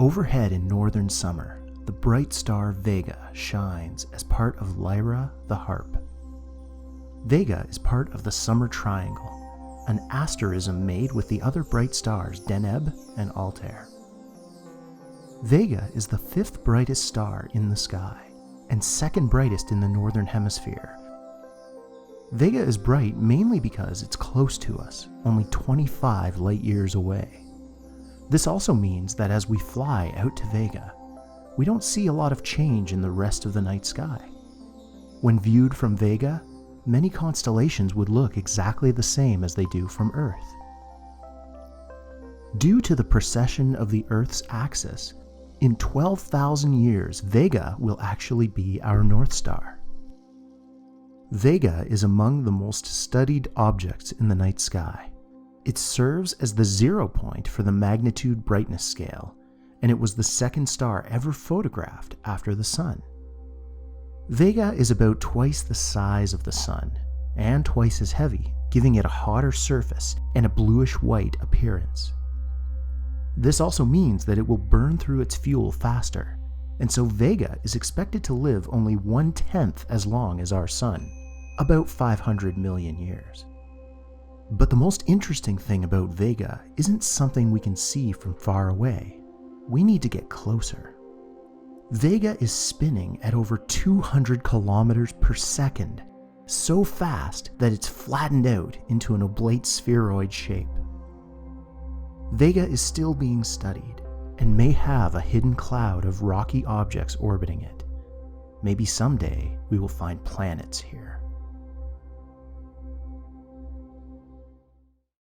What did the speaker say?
Overhead in northern summer, the bright star Vega shines as part of Lyra the Harp. Vega is part of the Summer Triangle, an asterism made with the other bright stars Deneb and Altair. Vega is the fifth brightest star in the sky and second brightest in the northern hemisphere. Vega is bright mainly because it's close to us, only 25 light years away. This also means that as we fly out to Vega, we don't see a lot of change in the rest of the night sky. When viewed from Vega, many constellations would look exactly the same as they do from Earth. Due to the precession of the Earth's axis, in 12,000 years, Vega will actually be our North Star. Vega is among the most studied objects in the night sky. It serves as the 0 point for the magnitude brightness scale, and it was the second star ever photographed after the Sun. Vega is about twice the size of the Sun, and twice as heavy, giving it a hotter surface and a bluish-white appearance. This also means that it will burn through its fuel faster, and so Vega is expected to live only 1/10 as long as our Sun, about 500 million years. But the most interesting thing about Vega isn't something we can see from far away. We need to get closer. Vega is spinning at over 200 kilometers per second, so fast that it's flattened out into an oblate spheroid shape. Vega is still being studied and may have a hidden cloud of rocky objects orbiting it. Maybe someday we will find planets here.